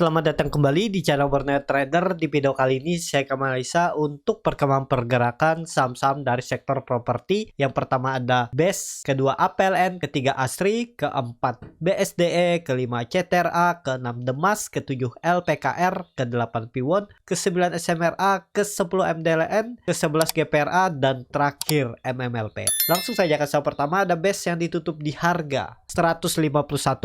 Selamat datang kembali di channel Warnet Trader. Di video kali ini saya akan analisa untuk perkembangan pergerakan saham-saham dari sektor properti. Yang pertama ada BES, kedua APLN, ketiga ASRI, keempat BSDE, kelima CTRA, keenam Demas, ketujuh LPKR, kedelapan Piwon, ke-9 SMRA, ke-10 MDLN, ke-11 GPRA, dan terakhir MMLP. Langsung saja ke saham pertama ada BES yang ditutup di harga 151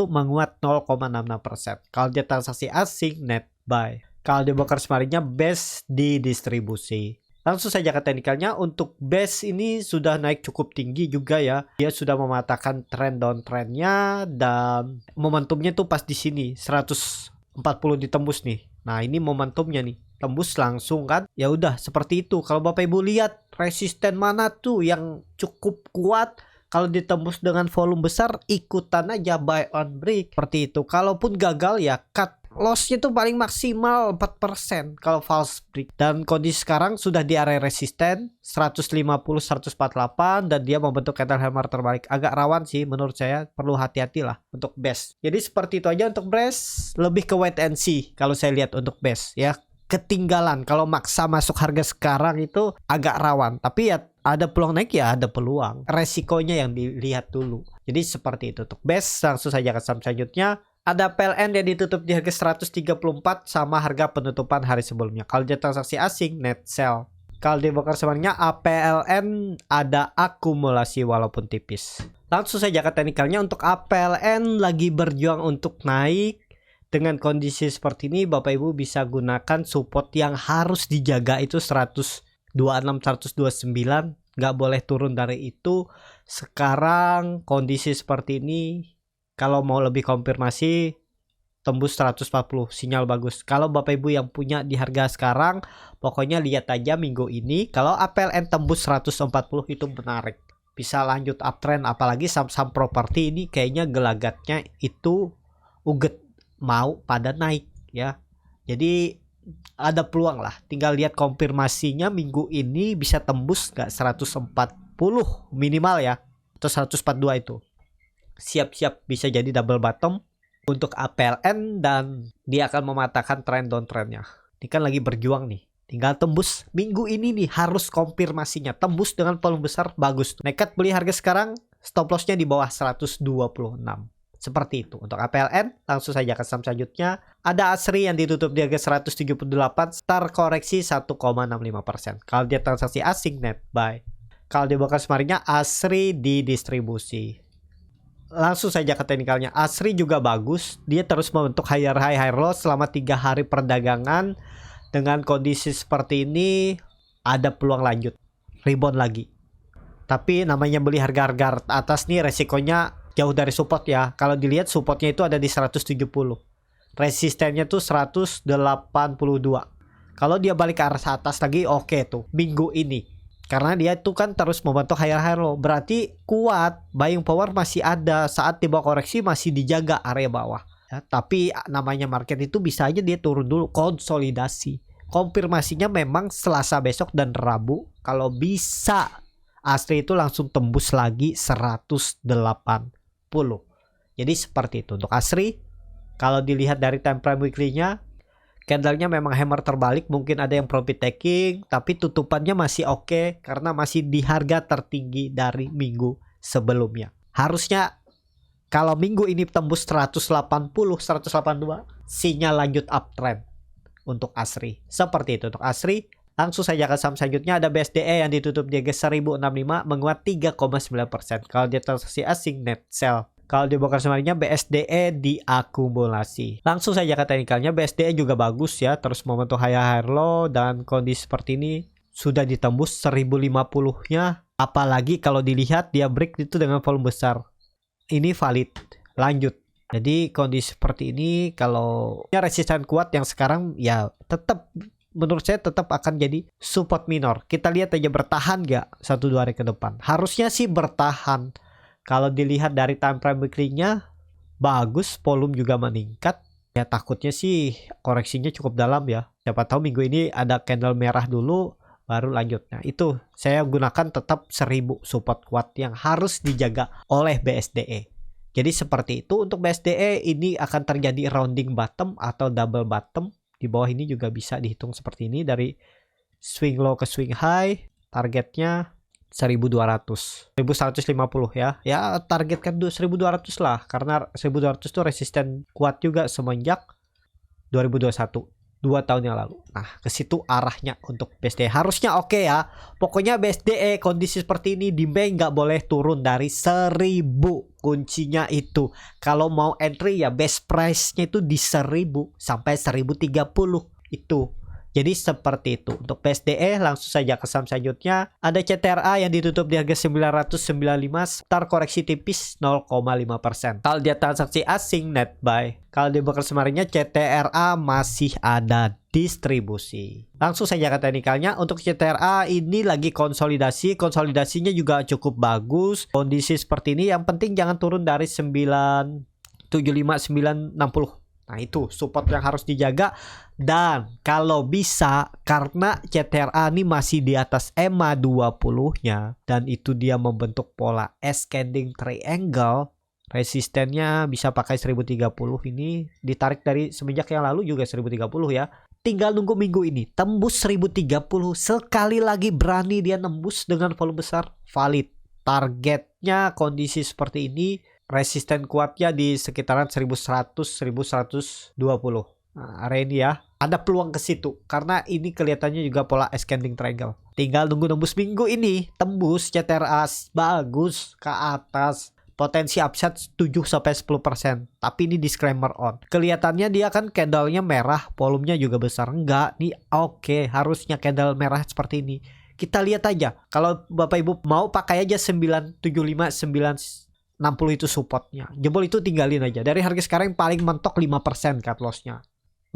menguat 0,66%. Kalau dia transaksi asing net buy. Kalau di broker kemarinnya BES di distribusi. Langsung saja ke teknikalnya. Untuk BES ini sudah naik cukup tinggi juga ya. Dia sudah mematahkan trend downtrendnya dan momentumnya tuh pas di sini 140 ditembus nih. Nah, ini momentumnya nih. Tembus langsung kan. Ya udah seperti itu. Kalau Bapak Ibu lihat resisten mana tuh yang cukup kuat, kalau ditembus dengan volume besar, ikutan aja buy on break. Seperti itu. Kalaupun gagal ya cut. Lossnya tuh paling maksimal 4% kalau false break. Dan kondisi sekarang sudah di area resisten 150-148 dan dia membentuk candle hammer terbalik. Agak rawan sih menurut saya, perlu hati-hati lah untuk BES. Jadi seperti itu aja untuk BES. Lebih ke wait and see kalau saya lihat untuk BES ya. Ketinggalan kalau maksa masuk harga sekarang itu agak rawan. Tapi ya ada peluang naik ya ada peluang. Resikonya yang dilihat dulu. Jadi seperti itu untuk BES. Langsung saja ke saham selanjutnya. Ada PLN yang ditutup di harga 134 sama harga penutupan hari sebelumnya. Kalau dia transaksi asing net sell. Kalau di broker sebenarnya APLN ada akumulasi walaupun tipis. Langsung saja ke teknikalnya. Untuk APLN lagi berjuang untuk naik. Dengan kondisi seperti ini Bapak Ibu bisa gunakan support yang harus dijaga itu 126-129. Nggak boleh turun dari itu. Sekarang kondisi seperti ini, kalau mau lebih konfirmasi tembus 140 sinyal bagus. Kalau Bapak Ibu yang punya di harga sekarang, pokoknya lihat aja minggu ini. Kalau APLN tembus 140 itu menarik. Bisa lanjut uptrend, apalagi saham-saham properti ini kayaknya gelagatnya itu uget mau pada naik ya. Jadi ada peluang lah. Tinggal lihat konfirmasinya minggu ini bisa tembus nggak 140 minimal ya. Atau 142 itu. Siap-siap bisa jadi double bottom untuk APLN dan dia akan mematahkan trend downtrendnya. Ini kan lagi berjuang nih. Tinggal tembus minggu ini nih, harus konfirmasinya. Tembus dengan volume besar bagus. Nekat beli harga sekarang, stop lossnya di bawah 126. Seperti itu untuk APLN. Langsung saja ke saham selanjutnya. Ada ASRI yang ditutup di harga 178, start koreksi 1,65%. Kalau dia transaksi asing net buy. Kalau di broker kemarinnya ASRI di distribusi. Langsung saja ke teknikalnya. ASRI juga bagus. Dia terus membentuk higher high higher low selama 3 hari perdagangan. Dengan kondisi seperti ini ada peluang lanjut rebound lagi. Tapi namanya beli harga-harga atas nih resikonya jauh dari support ya. Kalau dilihat supportnya itu ada di 170. Resistennya tuh 182. Kalau dia balik ke arah atas lagi oke tuh minggu ini. Karena dia itu kan terus membentuk higher high low. Berarti kuat, buying power masih ada. Saat tiba koreksi masih dijaga area bawah ya, tapi namanya market itu bisa aja dia turun dulu, konsolidasi. Konfirmasinya memang Selasa besok dan Rabu. Kalau bisa ASRI itu langsung tembus lagi 180. Jadi seperti itu untuk ASRI. Kalau dilihat dari time frame weekly-nya, candlenya memang hammer terbalik, mungkin ada yang profit taking, tapi tutupannya masih oke karena masih di harga tertinggi dari minggu sebelumnya. Harusnya kalau minggu ini tembus 180-182, sinyal lanjut uptrend untuk ASRI. Seperti itu untuk ASRI. Langsung saja ke saham selanjutnya ada BSDE yang ditutup di harga 1065 menguat 3,9%. Kalau dia transaksi asing net sell. Kalau di broker sebenarnya BSDE diakumulasi. Langsung saja ke teknikalnya. BSDE juga bagus ya, terus membentuk higher low dan kondisi seperti ini sudah ditembus 1050-nya. Apalagi kalau dilihat dia break itu dengan volume besar. Ini valid. Lanjut. Jadi kondisi seperti ini kalau resisten kuat yang sekarang ya tetap menurut saya tetap akan jadi support minor. Kita lihat aja bertahan nggak 1-2 hari ke depan. Harusnya sih bertahan. Kalau dilihat dari time frame weekly-nya bagus, volume juga meningkat. Ya takutnya sih koreksinya cukup dalam ya. Siapa tahu minggu ini ada candle merah dulu baru lanjut. Nah itu saya gunakan tetap 1000 support kuat yang harus dijaga oleh BSDE. Jadi seperti itu untuk BSDE, ini akan terjadi rounding bottom atau double bottom. Di bawah ini juga bisa dihitung seperti ini, dari swing low ke swing high, targetnya 1200, 1150 ya. Ya targetkan 1200 lah, karena 1200 itu resisten kuat juga semenjak 2021, 2 tahun yang lalu. Nah, ke situ arahnya untuk BSDE. Harusnya oke ya. Pokoknya BSDE kondisi seperti ini di Mei nggak boleh turun dari 1000. Kuncinya itu. Kalau mau entry ya best price-nya itu di 1000 sampai 1030 itu. Jadi seperti itu. Untuk BSDE langsung saja ke saham selanjutnya. Ada CTRA yang ditutup di harga 995, start koreksi tipis 0,5%. Kalau dia transaksi asing net buy. Kalau di broker kemarinnya CTRA masih ada distribusi. Langsung saja ke teknikalnya. Untuk CTRA ini lagi konsolidasi. Konsolidasinya juga cukup bagus. Kondisi seperti ini yang penting jangan turun dari 975, 960. Nah itu support yang harus dijaga. Dan kalau bisa, karena CTRA ini masih di atas EMA 20-nya, dan itu dia membentuk pola ascending triangle, resistennya bisa pakai 1030. Ini ditarik dari semenjak yang lalu juga 1030 ya. Tinggal nunggu minggu ini tembus 1030. Sekali lagi berani dia nembus dengan volume besar, valid. Targetnya kondisi seperti ini, resisten kuatnya di sekitaran 1100, 1120. Nah, area ini ya, ada peluang ke situ karena ini kelihatannya juga pola ascending triangle. Tinggal nunggu nembus minggu ini, tembus CTRA bagus ke atas. Potensi upside 7 sampai 10%. Tapi ini disclaimer on. Kelihatannya dia kan candle-nya merah, volumenya juga besar. Enggak, nih oke, harusnya candle merah seperti ini. Kita lihat aja. Kalau Bapak Ibu mau pakai aja 975, 960 itu supportnya. Jebol itu tinggalin aja. Dari harga sekarang paling mentok 5% cut loss-nya.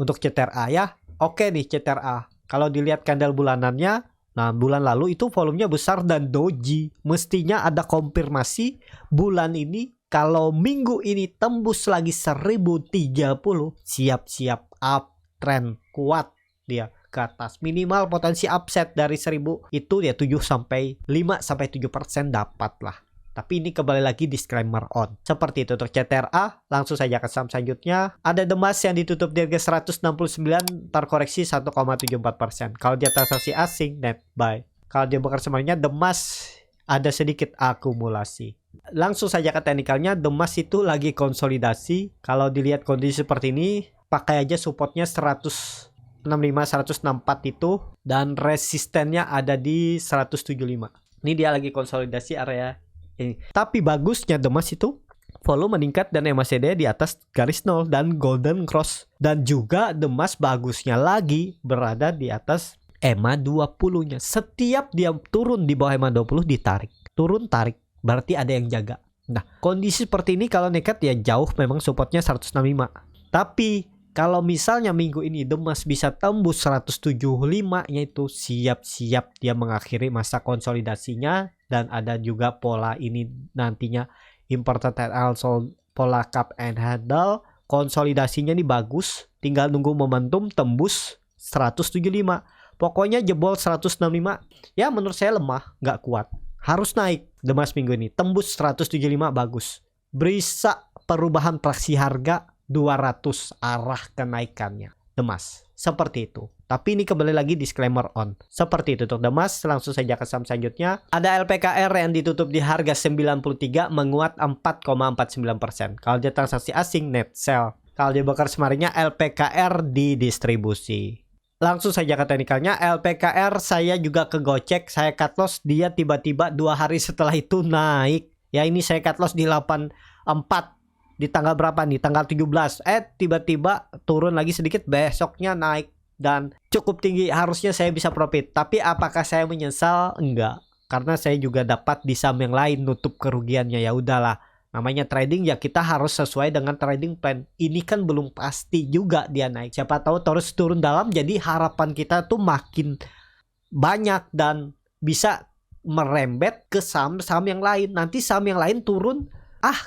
Untuk CTRA ya. Oke nih CTRA. Kalau dilihat candle bulanannya, nah bulan lalu itu volumenya besar dan doji. Mestinya ada konfirmasi bulan ini. Kalau minggu ini tembus lagi 1030, siap-siap uptrend kuat dia ke atas. Minimal potensi upset dari 1000 itu ya 7 sampai 5 sampai 7% dapat lah. Tapi ini kembali lagi disclaimer on. Seperti itu untuk CTRA. Langsung saja ke saham selanjutnya. Ada Demas yang ditutup di harga 169, terkoreksi 1,74%. Kalau dia transaksi asing, net buy. Kalau dia broker semuanya, Demas ada sedikit akumulasi. Langsung saja ke teknikalnya. Demas itu lagi konsolidasi. Kalau dilihat kondisi seperti ini, pakai aja supportnya 165, 164 itu. Dan resistennya ada di 175. Ini dia lagi konsolidasi area ini. Tapi bagusnya Demas itu volume meningkat dan MACD di atas garis 0 dan golden cross. Dan juga Demas bagusnya lagi berada di atas EMA 20-nya. Setiap dia turun di bawah EMA 20 ditarik. Turun tarik. Berarti ada yang jaga. Nah, kondisi seperti ini kalau nekat ya jauh memang supportnya 165. Tapi kalau misalnya minggu ini Demas bisa tembus 175, yaitu siap-siap dia mengakhiri masa konsolidasinya. Dan ada juga pola ini nantinya important and also pola cup and handle. Konsolidasinya ini bagus. Tinggal nunggu momentum tembus 175. Pokoknya jebol 165 ya menurut saya lemah, nggak kuat. Harus naik Demas minggu ini. Tembus 175 bagus. Bisa perubahan traksi harga 200 arah kenaikannya Demas. Seperti itu. Tapi ini kembali lagi disclaimer on. Seperti itu untuk Demas. Langsung saja ke saham selanjutnya. Ada LPKR yang ditutup di harga 93 menguat 4,49%. Kalau dia transaksi asing net sell. Kalau dia broker kemarinnya LPKR di distribusi. Langsung saja ke teknikalnya. LPKR saya juga kegocek. Saya cut loss. Dia tiba-tiba 2 hari setelah itu naik. Ya ini saya cut loss di 84. Di tanggal berapa nih? Tanggal 17. Tiba-tiba turun lagi sedikit. Besoknya naik. Dan cukup tinggi, harusnya saya bisa profit. Tapi apakah saya menyesal? Enggak. Karena saya juga dapat di saham yang lain nutup kerugiannya. Ya udahlah. Namanya trading ya kita harus sesuai dengan trading plan. Ini kan belum pasti juga dia naik. Siapa tahu terus turun dalam, jadi harapan kita tuh makin banyak dan bisa merembet ke saham-saham yang lain. Nanti saham yang lain turun,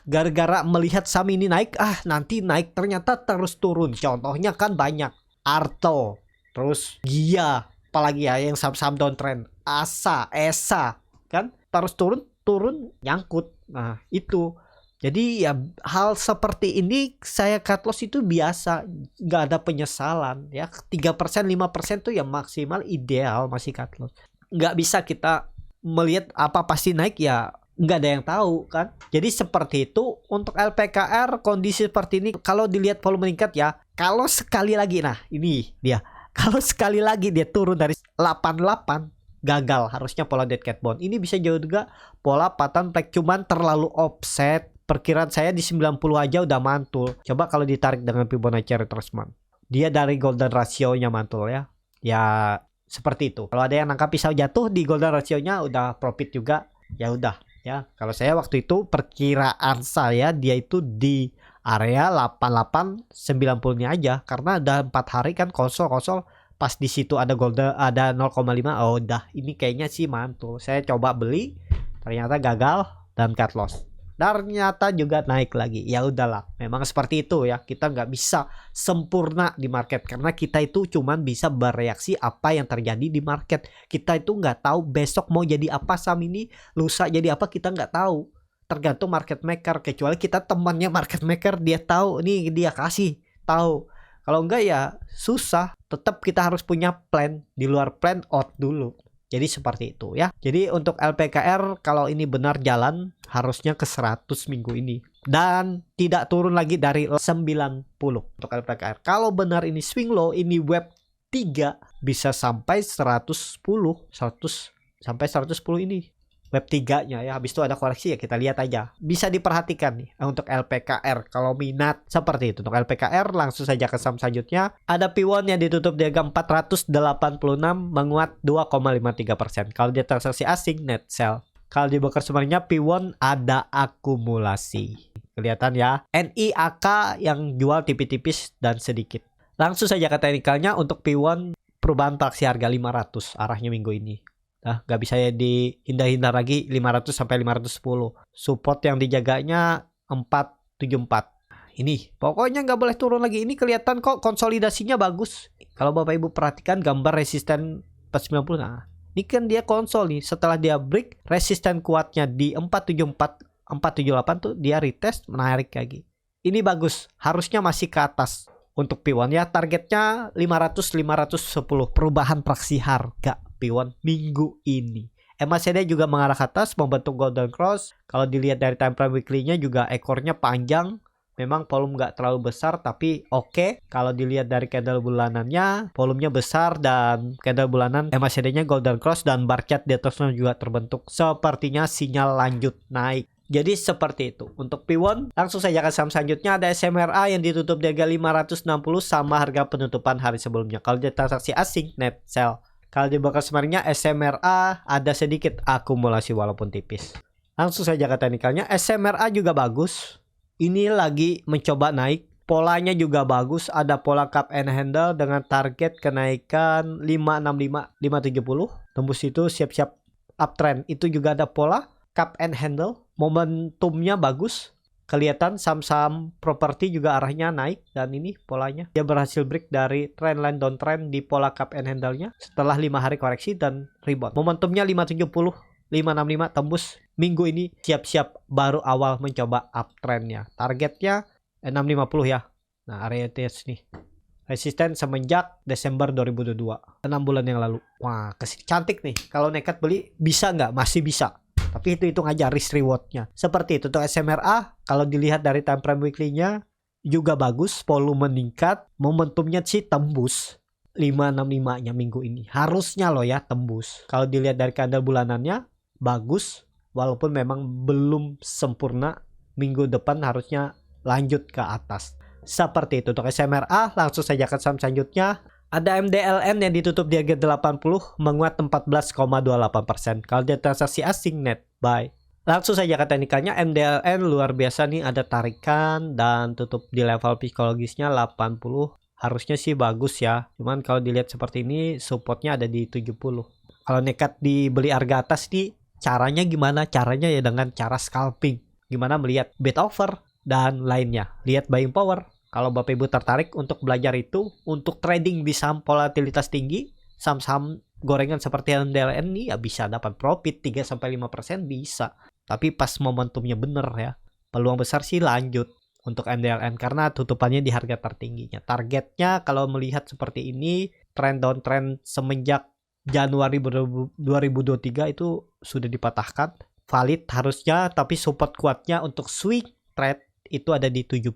gara-gara melihat saham ini naik, nanti naik ternyata terus turun. Contohnya kan banyak. Arto, terus Gia, apalagi ya yang saham-saham downtrend, Asa, Esa, kan terus turun nyangkut. Nah itu Jadi ya hal seperti ini saya cut loss itu biasa, nggak ada penyesalan ya. 3% 5% tuh ya maksimal ideal masih cut loss. Nggak bisa kita melihat apa pasti naik ya, nggak ada yang tahu kan. Jadi seperti itu untuk LPKR kondisi seperti ini. Kalau dilihat volume meningkat ya, kalau sekali lagi, nah ini dia, kalau sekali lagi dia turun dari 88 gagal harusnya pola dead cat bond. Ini bisa juga pola pattern flag, cuman terlalu offset. Perkiraan saya di 90 aja udah mantul. Coba kalau ditarik dengan Fibonacci retracement, dia dari golden ratio-nya mantul ya. Ya seperti itu. Kalau ada yang nangkap pisau jatuh di golden ratio-nya udah profit juga. Ya udah ya. Kalau saya waktu itu perkiraan saya dia itu di area 88 90-nya aja, karena ada 4 hari kan kosong pas di situ ada golden ada 0,5. Oh udah ini kayaknya sih mantul. Saya coba beli, ternyata gagal dan cut loss. Ternyata juga naik lagi. Ya udahlah, memang seperti itu ya. Kita nggak bisa sempurna di market karena kita itu cuman bisa bereaksi apa yang terjadi di market. Kita itu nggak tahu besok mau jadi apa saham ini, lusa jadi apa, kita nggak tahu. Tergantung market maker. Kecuali kita temannya market maker, dia tahu nih, dia kasih tahu. Kalau enggak ya susah. Tetap kita harus punya plan. Di luar plan out dulu. Jadi seperti itu ya. Jadi untuk LPKR kalau ini benar jalan harusnya ke 100 minggu ini. Dan tidak turun lagi dari 90 untuk LPKR. Kalau benar ini swing low, ini web 3 bisa sampai 110 sampai 110 ini. Web 3-nya ya. Habis itu ada koreksi ya, kita lihat aja. Bisa diperhatikan nih untuk LPKR. Kalau minat seperti itu. Untuk LPKR langsung saja ke saham selanjutnya. Ada P1 yang ditutup di harga 486 menguat 2,53%. Kalau dia transaksi asing net sell. Kalau di broker summary-nya P1 ada akumulasi. Kelihatan ya. NIAK yang jual tipis-tipis dan sedikit. Langsung saja ke teknikalnya untuk P1 perubahan praksi harga 500 arahnya minggu ini. Nah, nggak bisa ya dihindar-hindar lagi 500 sampai 510. Support yang dijaganya 474. Ini pokoknya nggak boleh turun lagi. Ini kelihatan kok konsolidasinya bagus. Kalau Bapak Ibu perhatikan gambar resisten 490. Nah, ini kan dia konsol nih. Setelah dia break, resisten kuatnya di 474, 478 tuh dia retest menarik lagi. Ini bagus. Harusnya masih ke atas. Untuk P1 ya targetnya 500-510 perubahan praksi harga P1 minggu ini. MACD juga mengarah ke atas membentuk golden cross. Kalau dilihat dari time frame weekly-nya juga ekornya panjang. Memang volume nggak terlalu besar tapi oke. Kalau dilihat dari candle bulanannya volumenya besar dan candle bulanan MACD-nya golden cross dan bar chart di atasnya juga terbentuk. Sepertinya sinyal lanjut naik. Jadi seperti itu. Untuk P1 langsung saja ke saham selanjutnya. Ada SMRA yang ditutup di harga 560 sama harga penutupan hari sebelumnya. Kalau di transaksi asing net sell. Kalau di broker summary-nya SMRA ada sedikit akumulasi walaupun tipis. Langsung saja ke teknikalnya. SMRA juga bagus. Ini lagi mencoba naik. Polanya juga bagus. Ada pola cup and handle dengan target kenaikan 565 570. Tembus itu siap-siap uptrend. Itu juga ada pola cup and handle. Momentumnya bagus. Kelihatan saham-saham properti juga arahnya naik. Dan ini polanya. Dia berhasil break dari trendline downtrend di pola cup and handle-nya. Setelah 5 hari koreksi dan rebound. Momentumnya 570. 565 tembus. Minggu ini siap-siap baru awal mencoba uptrendnya. Targetnya 650 ya. Nah area TS nih. Resisten semenjak Desember 2022. 6 bulan yang lalu. Wah cantik nih. Kalau nekat beli bisa nggak? Masih bisa. Tapi itu hitung aja risk rewardnya. Seperti itu. Untuk SMRA kalau dilihat dari time frame weekly-nya juga bagus. Volume meningkat. Momentumnya sih tembus 565-nya minggu ini. Harusnya loh ya tembus. Kalau dilihat dari candle bulanannya bagus. Walaupun memang belum sempurna. Minggu depan harusnya lanjut ke atas. Seperti itu. Untuk SMRA langsung saja ke saham selanjutnya. Ada MDLN yang ditutup di harga 80 menguat 14,28%. Kalau dia transaksi asing net buy. Langsung saja ke teknikalnya. MDLN luar biasa nih, ada tarikan dan tutup di level psikologisnya 80. Harusnya sih bagus ya. Cuman kalau dilihat seperti ini supportnya ada di 70. Kalau nekat dibeli harga atas nih caranya gimana? Caranya ya dengan cara scalping. Gimana melihat bid offer dan lainnya. Lihat buying power. Kalau Bapak Ibu tertarik untuk belajar itu, untuk trading di saham volatilitas tinggi, saham-saham gorengan seperti MDLN ini ya bisa dapat profit 3-5% bisa. Tapi pas momentumnya bener ya. peluang besar sih lanjut untuk MDLN karena tutupannya di harga tertingginya. Targetnya kalau melihat seperti ini, trend downtrend semenjak Januari 2023 itu sudah dipatahkan. Valid harusnya, tapi support kuatnya untuk swing trade itu ada di 70.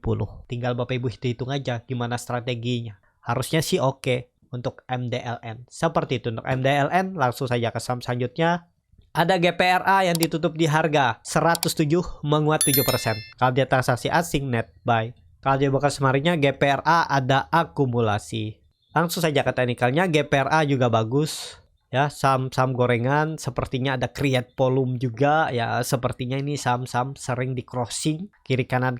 Tinggal Bapak Ibu hitung aja gimana strateginya. Harusnya sih oke untuk MDLN. Seperti itu untuk MDLN. Langsung saja ke saham selanjutnya. Ada GPRA yang ditutup di harga 107 menguat 7%. Kalau dia transaksi asing net buy. Kalau dia bekas kemarinnya GPRA ada akumulasi. Langsung saja ke teknikalnya, GPRA juga bagus. Ya, saham-saham gorengan sepertinya ada create volume juga ya, sepertinya ini saham-saham sering di crossing kiri kanan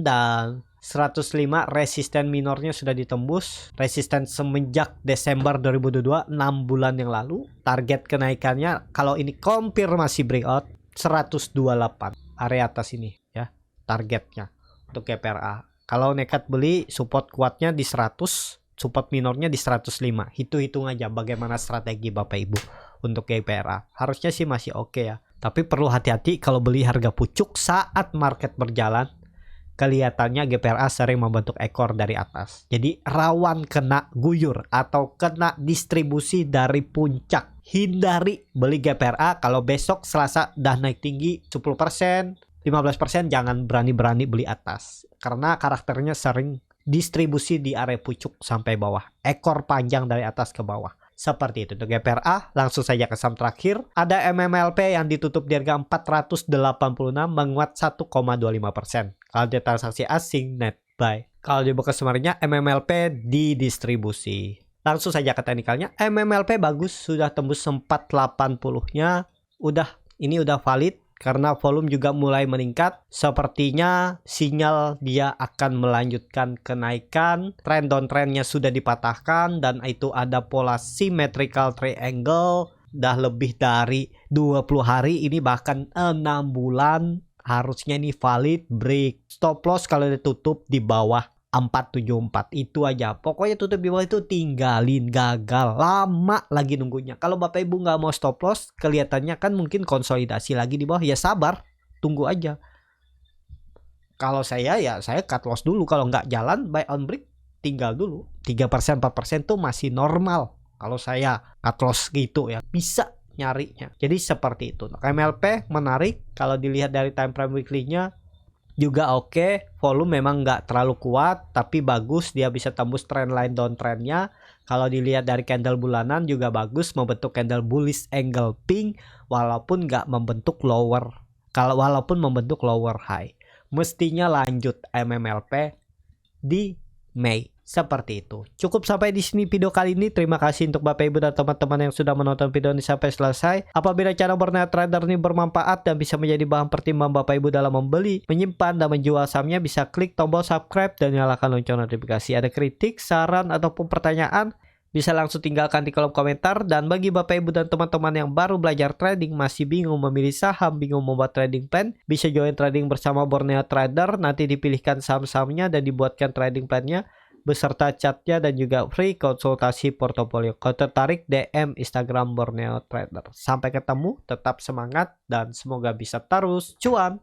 dan 105 resisten minornya sudah ditembus. Resisten semenjak Desember 2022, 6 bulan yang lalu. Target kenaikannya kalau ini konfirmasi breakout 128 area atas ini ya targetnya untuk GPRA. Kalau nekat beli support kuatnya di 100, support minornya di 105. Hitung aja bagaimana strategi Bapak Ibu untuk GPRA. Harusnya sih masih oke ya. Tapi perlu hati-hati kalau beli harga pucuk saat market berjalan. Kelihatannya GPRA sering membentuk ekor dari atas. Jadi rawan kena guyur atau kena distribusi dari puncak. Hindari beli GPRA kalau besok Selasa udah naik tinggi 10%, 15%, jangan berani-berani beli atas. Karena karakternya sering distribusi di area pucuk sampai bawah. Ekor panjang dari atas ke bawah. Seperti itu untuk GPRA. Langsung saja ke saham terakhir. Ada MMLP yang ditutup di harga 486 menguat 1,25%. Kalau dia transaksi asing net buy. Kalau di bekas kemarinnya MMLP didistribusi. Langsung saja ke teknikalnya. MMLP bagus, sudah tembus 480-nya. Ini udah valid karena volume juga mulai meningkat. Sepertinya sinyal dia akan melanjutkan kenaikan. Trend downtrendnya sudah dipatahkan dan itu ada pola symmetrical triangle. Dah lebih dari 20 hari, ini bahkan 6 bulan. Harusnya ini valid break. Stop loss kalau ditutup di bawah 474 itu aja. Pokoknya tutup di bawah itu tinggalin, gagal. Lama lagi nunggunya. Kalau Bapak Ibu nggak mau stop loss, kelihatannya kan mungkin konsolidasi lagi di bawah. Ya sabar, tunggu aja. Kalau saya ya saya cut loss dulu. Kalau nggak jalan buy on break, tinggal dulu. 3% 4% tuh masih normal. Kalau saya cut loss gitu ya, bisa nyarinya. Jadi seperti itu. MLP menarik kalau dilihat dari time frame weekly-nya. Juga oke, volume memang nggak terlalu kuat, tapi bagus, dia bisa tembus trendline downtrendnya. Kalau dilihat dari candle bulanan juga bagus, membentuk candle bullish angle pink, walaupun membentuk lower high. Mestinya lanjut MMLP di Mei. Seperti itu. Cukup sampai di sini video kali ini. Terima kasih untuk Bapak Ibu dan teman-teman yang sudah menonton video ini sampai selesai. Apabila cara Borneo Trader ini bermanfaat dan bisa menjadi bahan pertimbangan Bapak Ibu dalam membeli, menyimpan, dan menjual sahamnya, bisa klik tombol subscribe dan nyalakan lonceng notifikasi. Ada kritik, saran, ataupun pertanyaan, bisa langsung tinggalkan di kolom komentar. Dan bagi Bapak Ibu dan teman-teman yang baru belajar trading, masih bingung memilih saham, bingung membuat trading plan, bisa join trading bersama Borneo Trader. Nanti dipilihkan saham-sahamnya dan dibuatkan trading plan-nya beserta chatnya dan juga free konsultasi portofolio. Kalau tertarik, DM Instagram Borneo Trader. Sampai ketemu, tetap semangat dan semoga bisa terus cuan.